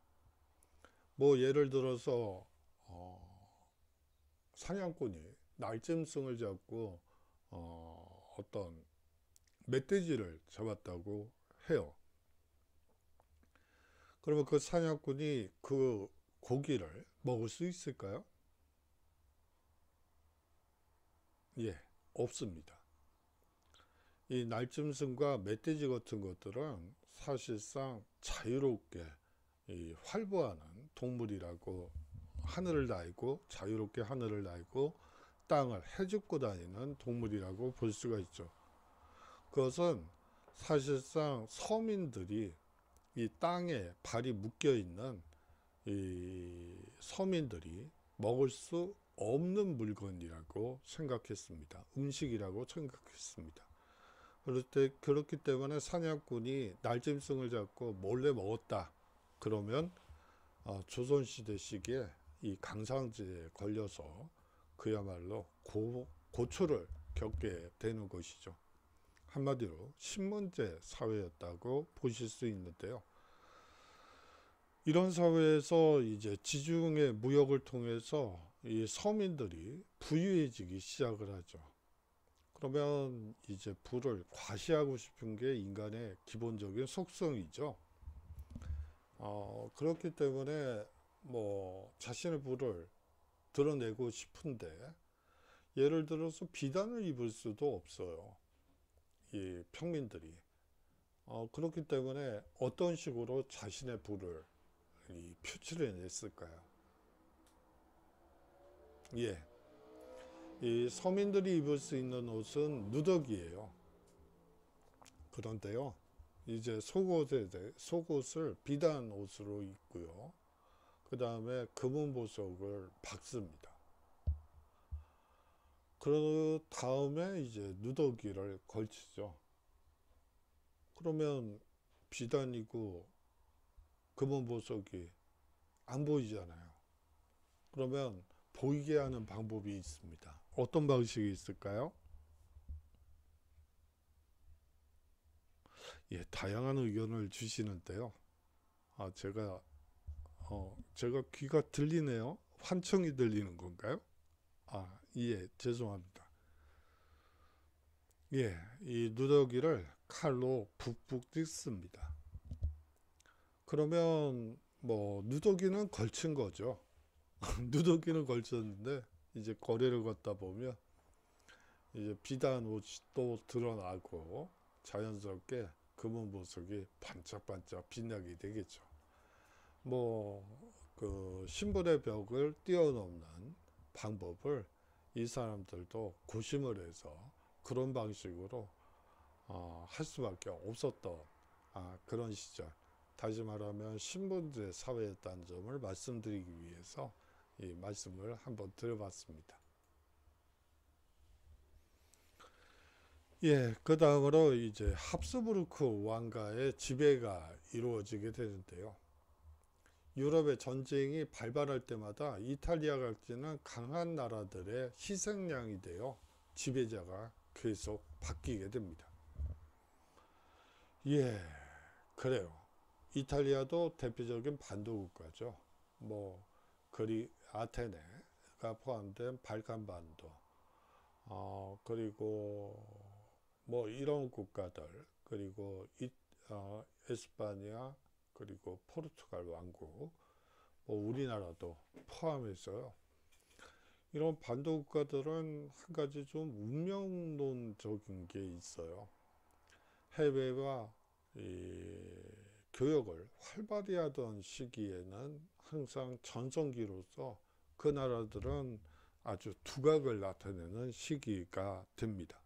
[SPEAKER 1] 뭐 예를 들어서 사냥꾼이 날짐승을 잡고 어떤 멧돼지를 잡았다고 해요. 그러면 그 사냥꾼이 그 고기를 먹을 수 있을까요? 예, 없습니다. 이 날짐승과 멧돼지 같은 것들은 사실상 자유롭게 이 활보하는 동물이라고, 하늘을 날고 자유롭게 하늘을 날고 땅을 헤집고 다니는 동물이라고 볼 수가 있죠. 그것은 사실상 서민들이, 이 땅에 발이 묶여 있는 이 서민들이 먹을 수 없는 물건이라고 생각했습니다. 음식이라고 생각했습니다. 그렇기 때문에 사냥꾼이 날짐승을 잡고 몰래 먹었다 그러면 조선시대 시기에 이 강상제에 걸려서 그야말로 고초를 겪게 되는 것이죠. 한마디로 신문제 사회였다고 보실 수 있는데요. 이런 사회에서 이제 지중해 무역을 통해서 이 서민들이 부유해지기 시작을 하죠. 그러면 이제 부를 과시하고 싶은 게 인간의 기본적인 속성이죠. 그렇기 때문에 뭐 자신의 부를 드러내고 싶은데, 예를 들어서 비단을 입을 수도 없어요, 이 평민들이. 그렇기 때문에 어떤 식으로 자신의 부를 표출해 냈을까요? 예, 이 서민들이 입을 수 있는 옷은 누더기예요. 그런데요, 이제 속옷을 비단 옷으로 입고요, 그 다음에 금은 보석을 박습니다. 그 다음에 이제 누더기를 걸치죠. 그러면 비단이고 금원 보석이 안 보이잖아요. 그러면 보이게 하는 방법이 있습니다. 어떤 방식이 있을까요? 예, 다양한 의견을 주시는데요. 제가 귀가 들리네요. 환청이 들리는 건가요? 예, 죄송합니다. 예, 이 누더기를 칼로 북북 찢습니다. 그러면 뭐 누더기는 걸친 거죠. 누더기는 걸쳤는데 이제 거리를 걷다 보면 이제 비단 옷이 또 드러나고 자연스럽게 금은 보석이 반짝반짝 빛나게 되겠죠. 뭐 그 신분의 벽을 뛰어넘는 방법을 이 사람들도 고심을 해서 그런 방식으로 할 수밖에 없었던 그런 시절. 다시 말하면 신분제 사회였다는 점을 말씀드리기 위해서 이 말씀을 한번 드려봤습니다. 예, 그 다음으로 이제 합스부르크 왕가의 지배가 이루어지게 되는데요. 유럽의 전쟁이 발발할 때마다 이탈리아 각지는 강한 나라들의 희생양이 되어 지배자가 계속 바뀌게 됩니다. 예, 그래요. 이탈리아도 대표적인 반도 국가죠. 뭐 아테네가 포함된 발칸 반도, 그리고 뭐 이런 국가들, 그리고 에스파냐, 그리고 포르투갈 왕국, 뭐 우리나라도 포함해서요. 이런 반도 국가들은 한 가지 좀 운명론적인 게 있어요. 해외와 이 교역을 활발히 하던 시기에는 항상 전성기로서 그 나라들은 아주 두각을 나타내는 시기가 됩니다.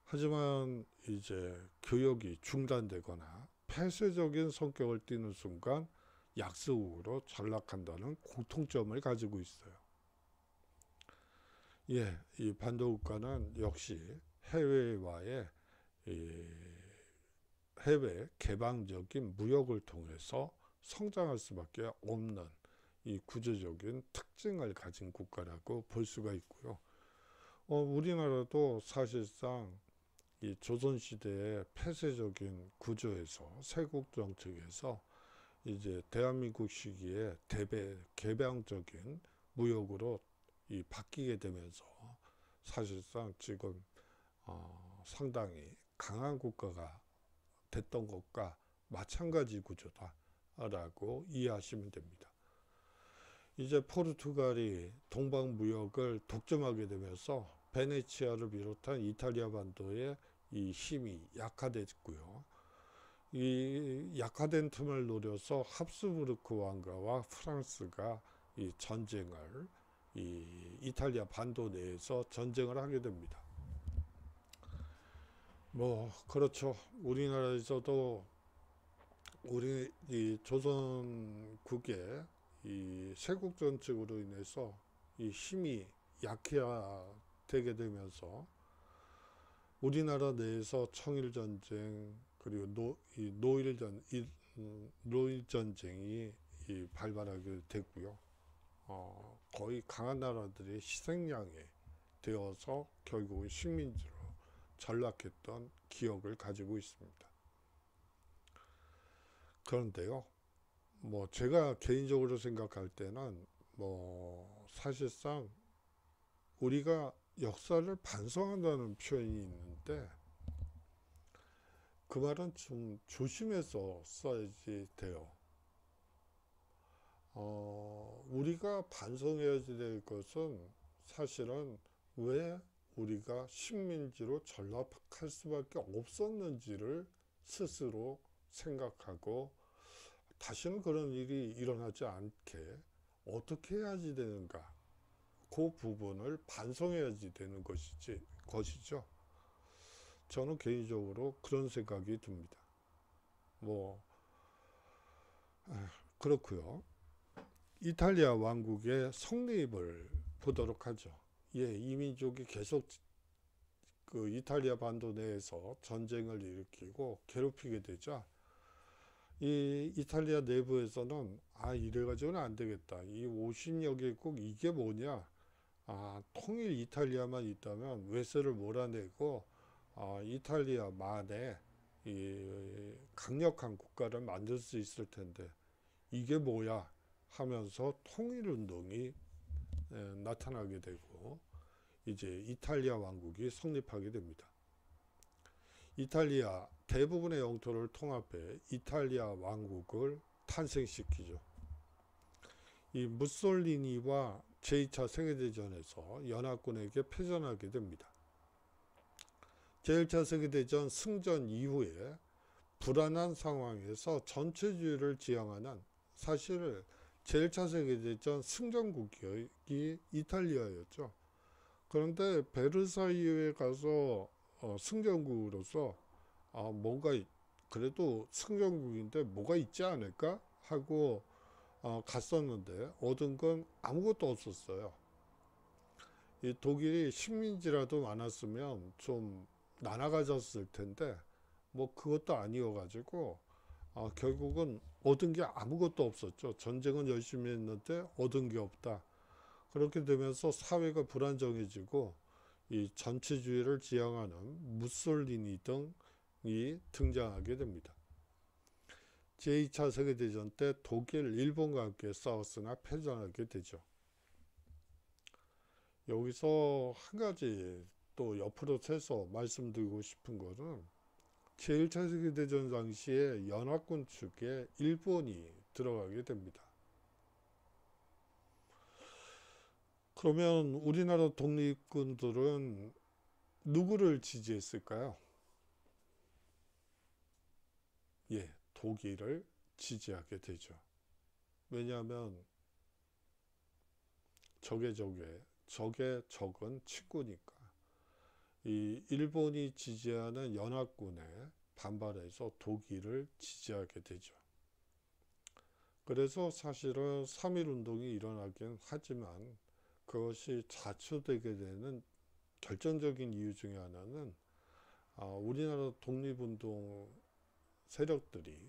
[SPEAKER 1] 하지만 이제 교역이 중단되거나 폐쇄적인 성격을 띠는 순간 약소국으로 전락한다는 공통점을 가지고 있어요. 예, 이 반도 국가는 역시 해외와의 해외 개방적인 무역을 통해서 성장할 수밖에 없는 이 구조적인 특징을 가진 국가라고 볼 수가 있고요. 우리나라도 사실상 이 조선시대의 폐쇄적인 구조에서 세국 정책에서 이제 대한민국 시기에 개방적인 무역으로 바뀌게 되면서 사실상 지금 상당히 강한 국가가 됐던 것과 마찬가지 구조다라고 이해하시면 됩니다. 이제 포르투갈이 동방무역을 독점하게 되면서 베네치아를 비롯한 이탈리아 반도의 이 힘이 약화됐고요. 이 약화된 틈을 노려서 합스부르크 왕가와 프랑스가 이 전쟁을 이탈리아 반도 내에서 전쟁을 하게 됩니다. 뭐 그렇죠. 우리나라에서도 우리 이 조선국의 이 세국 정책으로 인해서 이 힘이 약해되게 되면서 우리나라 내에서 청일전쟁 그리고 노일전쟁이 발발하게 됐고요. 거의 강한 나라들의 희생양이 되어서 결국은 식민지로 전락했던 기억을 가지고 있습니다. 그런데요, 뭐 제가 개인적으로 생각할 때는 뭐 사실상 우리가 역사를 반성한다는 표현이 있는데 그 말은 좀 조심해서 써야지 돼요. 우리가 반성해야 될 것은 사실은 왜 우리가 식민지로 전락할 수밖에 없었는지를 스스로 생각하고 다시는 그런 일이 일어나지 않게 어떻게 해야지 되는가, 그 부분을 반성해야지 되는 것이죠. 저는 개인적으로 그런 생각이 듭니다. 뭐 그렇고요. 이탈리아 왕국의 성립을 보도록 하죠. 이민족이 계속 그 이탈리아 반도 내에서 전쟁을 일으키고 괴롭히게 되자 이 이탈리아 내부에서는 이래가지고는 안 되겠다. 이 50여 개국 이게 뭐냐? 통일 이탈리아만 있다면 외세를 몰아내고 이탈리아만의 이 강력한 국가를 만들 수 있을 텐데 이게 뭐야? 하면서 통일운동이 나타나게 되고 이제 이탈리아 왕국이 성립하게 됩니다. 이탈리아 대부분의 영토를 통합해 이탈리아 왕국을 탄생시키죠. 이 무솔리니와 제2차 세계대전에서 연합군에게 패전하게 됩니다. 제1차 세계대전 승전 이후에 불안한 상황에서 전체주의를 지향하는 사실 제1차 세계대전 승전국이 이탈리아였죠. 그런데 베르사유에 가서 승전국으로서 뭔가 그래도 승전국인데 뭐가 있지 않을까 하고 갔었는데 얻은 건 아무것도 없었어요. 이 독일이 식민지라도 많았으면 좀 나눠가졌을 텐데 뭐 그것도 아니어가지고 결국은 얻은 게 아무것도 없었죠. 전쟁은 열심히 했는데 얻은 게 없다. 그렇게 되면서 사회가 불안정해지고 이 전체주의를 지향하는 무솔리니 등이 등장하게 됩니다. 제2차 세계대전 때 독일, 일본과 함께 싸웠으나 패전하게 되죠. 여기서 한 가지 또 옆으로 새서 말씀드리고 싶은 것은 제1차 세계대전 당시에 연합군 측에 일본이 들어가게 됩니다. 그러면 우리나라 독립군들은 누구를 지지했을까요? 독일을 지지하게 되죠. 왜냐하면 적의 적은 친구니까. 이 일본이 지지하는 연합군에 반발해서 독일을 지지하게 되죠. 그래서 사실은 3.1운동이 일어나긴 하지만 그것이 자초되게 되는 결정적인 이유 중에 하나는 우리나라 독립운동 세력들이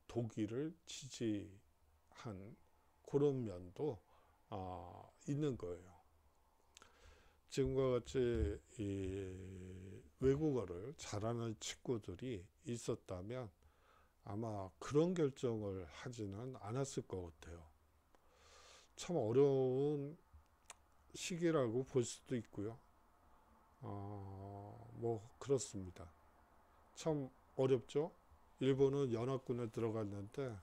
[SPEAKER 1] 독일을 지지한 그런 면도 있는 거예요. 지금과 같이 이 외국어를 잘하는 친구들이 있었다면 아마 그런 결정을 하지는 않았을 것 같아요. 참 어려운 시기라고 볼 수도 있고요. 뭐 그렇습니다. 참 어렵죠. 일본은 연합군에 들어갔는데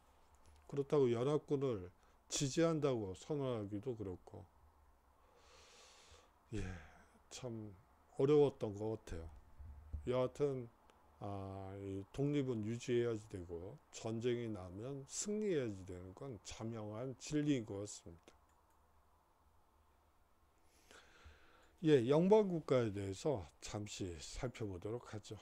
[SPEAKER 1] 그렇다고 연합군을 지지한다고 선언하기도 그렇고 참 어려웠던 것 같아요. 여하튼 이 독립은 유지해야지 되고 전쟁이 나면 승리해야지 되는 건 자명한 진리인 것 같습니다. 영방국가에 대해서 잠시 살펴보도록 하죠.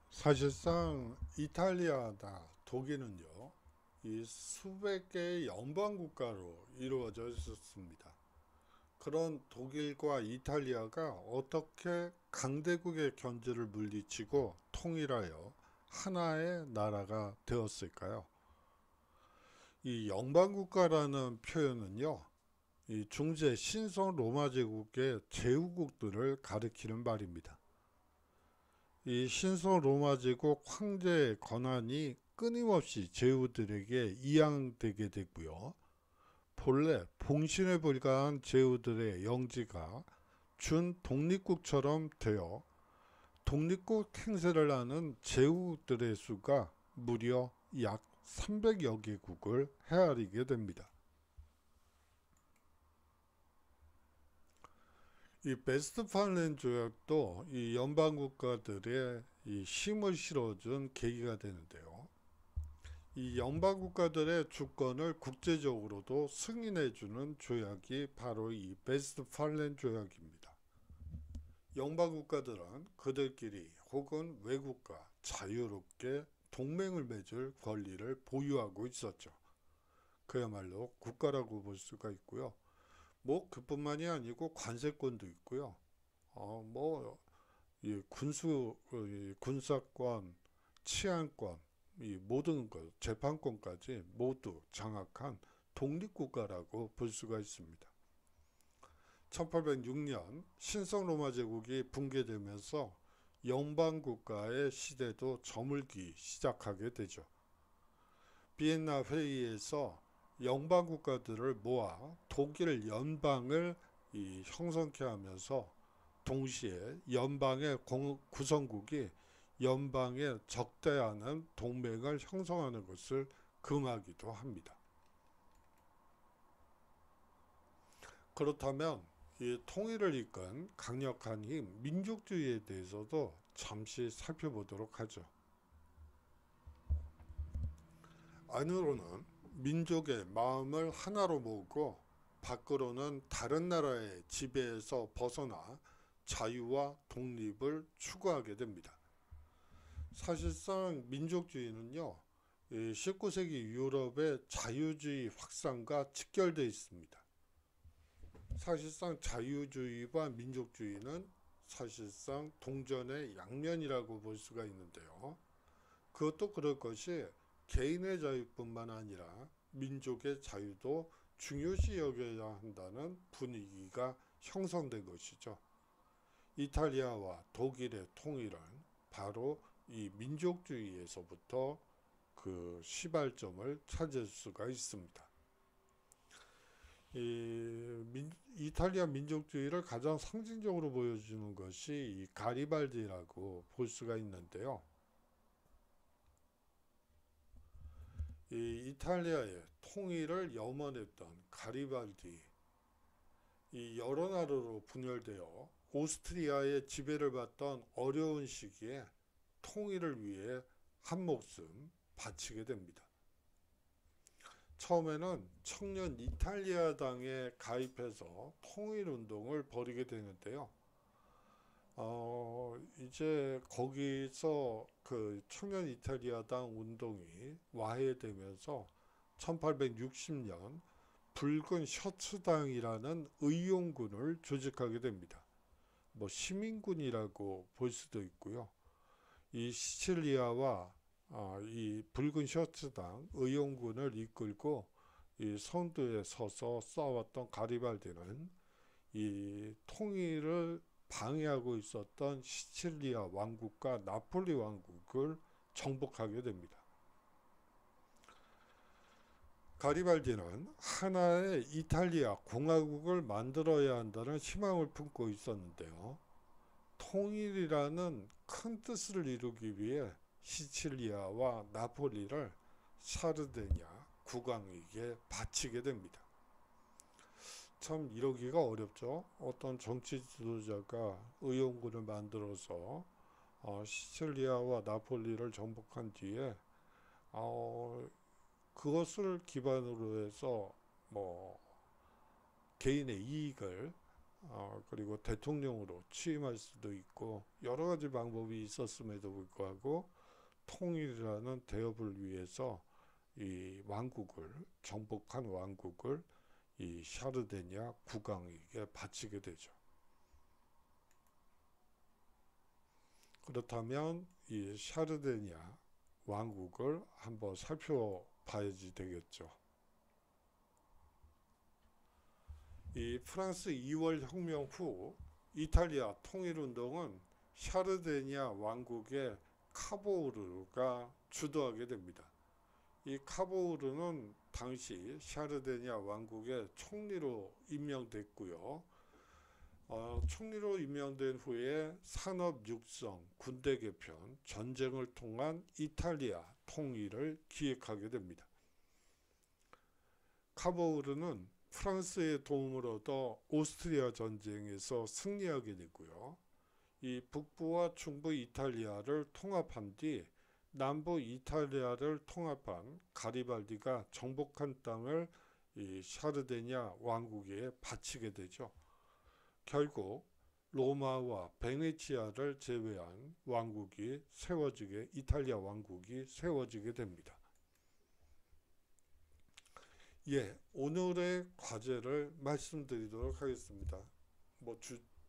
[SPEAKER 1] 사실상 이탈리아나 독일은요, 이 수백 개의 연방국가로 이루어져 있었습니다. 그런 독일과 이탈리아가 어떻게 강대국의 견제를 물리치고 통일하여 하나의 나라가 되었을까요? 이 연방국가라는 표현은요, 이 중세 신성 로마 제국의 제후국들을 가리키는 말입니다. 이 신성 로마 제국 황제의 권한이 끊임없이 제후들에게 이양되게 되고요. 본래 봉신에 불과한 제후들의 영지가 준 독립국처럼 되어 독립국 행세를 하는 제후국들의 수가 무려 약 300여 개국을 헤아리게 됩니다. 이 베스트팔렌 조약도 이 연방국가들의 이 힘을 실어준 계기가 되는데요. 이 연방국가들의 주권을 국제적으로도 승인해주는 조약이 바로 이 베스트팔렌 조약입니다. 연방국가들은 그들끼리 혹은 외국과 자유롭게 동맹을 맺을 권리를 보유하고 있었죠. 그야말로 국가라고 볼 수가 있고요. 뭐 그뿐만이 아니고 관세권도 있고요. 뭐 이 군사권, 치안권, 이 모든 것, 재판권까지 모두 장악한 독립국가라고 볼 수가 있습니다. 1806년 신성 로마 제국이 붕괴되면서 연방국가의 시대도 저물기 시작하게 되죠. 비엔나 회의에서 연방국가들을 모아 독일 연방을 형성케 하면서 동시에 연방의 구성국이 연방에 적대하는 동맹을 형성하는 것을 금하기도 합니다. 그렇다면 이 통일을 이끈 강력한 힘, 민족주의에 대해서도 잠시 살펴보도록 하죠. 안으로는 민족의 마음을 하나로 모으고 밖으로는 다른 나라의 지배에서 벗어나 자유와 독립을 추구하게 됩니다. 사실상 민족주의는요, 19세기 유럽의 자유주의 확산과 직결되어 있습니다. 사실상 자유주의와 민족주의는 사실상 동전의 양면이라고 볼 수가 있는데요. 그것도 그럴 것이 개인의 자유뿐만 아니라 민족의 자유도 중요시 여겨야 한다는 분위기가 형성된 것이죠. 이탈리아와 독일의 통일은 바로 이 민족주의에서부터 그 시발점을 찾을 수가 있습니다. 이탈리아 민족주의를 가장 상징적으로 보여주는 것이 이 가리발디라고 볼 수가 있는데요. 이 이탈리아의 통일을 염원했던 가리발디, 이 여러 나라로 분열되어 오스트리아의 지배를 받던 어려운 시기에 통일을 위해 한 목숨 바치게 됩니다. 처음에는 청년 이탈리아당에 가입해서 통일운동을 벌이게 되는데요. 이제 거기서 그 청년 이탈리아당 운동이 와해되면서 1860년 붉은 셔츠당이라는 의용군을 조직하게 됩니다. 뭐 시민군이라고 볼 수도 있고요. 이 시칠리아와 이 붉은 셔츠당 의용군을 이끌고 이 선두에 서서 싸웠던 가리발디는 이 통일을 방해하고 있었던 시칠리아 왕국과 나폴리 왕국을 정복하게 됩니다. 가리발디는 하나의 이탈리아 공화국을 만들어야 한다는 희망을 품고 있었는데요. 통일이라는 큰 뜻을 이루기 위해 시칠리아와 나폴리를 사르데냐 국왕에게 바치게 됩니다. 참 이러기가 어렵죠. 어떤 정치 지도자가 의용군을 만들어서 시칠리아와 나폴리를 정복한 뒤에 그것을 기반으로 해서 뭐 개인의 이익을 그리고 대통령으로 취임할 수도 있고 여러 가지 방법이 있었음에도 불구하고 통일이라는 대업을 위해서 이 왕국을 정복한 왕국을 이 샤르데냐 국왕에게 바치게 되죠. 그렇다면 이 샤르데냐 왕국을 한번 살펴봐야지 되겠죠. 이 프랑스 2월 혁명 후 이탈리아 통일운동은 샤르데냐 왕국의 카보우르가 주도하게 됩니다. 이 카보우르는 당시 샤르데냐 왕국의 총리로 임명됐고요. 총리로 임명된 후에 산업 육성, 군대 개편, 전쟁을 통한 이탈리아 통일을 기획하게 됩니다. 카보우르는 프랑스의 도움을 얻어 오스트리아 전쟁에서 승리하게 되고요. 이 북부와 중부 이탈리아를 통합한 뒤 남부 이탈리아를 통합한 가리발디가 정복한 땅을 이 샤르데냐 왕국에 바치게 되죠. 결국 로마와 베네치아를 제외한 왕국이 이탈리아 왕국이 세워지게 됩니다. 예, 오늘의 과제를 말씀드리도록 하겠습니다. 뭐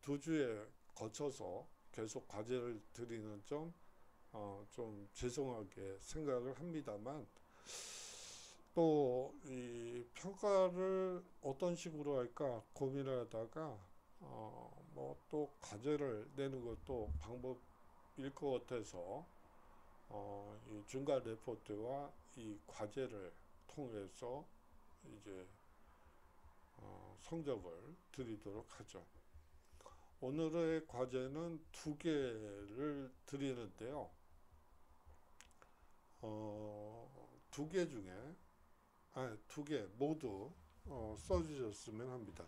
[SPEAKER 1] 두 주에 거쳐서 계속 과제를 드리는 점, 좀 죄송하게 생각을 합니다만, 또 이 평가를 어떤 식으로 할까 고민을 하다가, 뭐 또 과제를 내는 것도 방법일 것 같아서, 이 중간 레포트와 이 과제를 통해서 이제 성적을 드리도록 하죠. 오늘의 과제는 두 개를 드리는데요. 두 개 중에 두 개 모두 써주셨으면 합니다.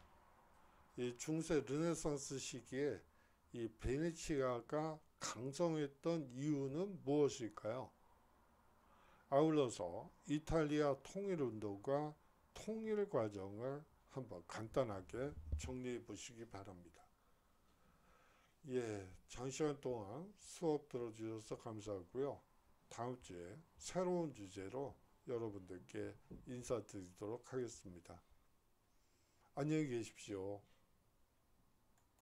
[SPEAKER 1] 이 중세 르네상스 시기에 이 베네치아가 강성했던 이유는 무엇일까요? 아울러서 이탈리아 통일운동과 통일 과정을 한번 간단하게 정리해 보시기 바랍니다. 예, 장시간 동안 수업 들어주셔서 감사하고요. 다음 주에 새로운 주제로 여러분들께 인사드리도록 하겠습니다. 안녕히 계십시오.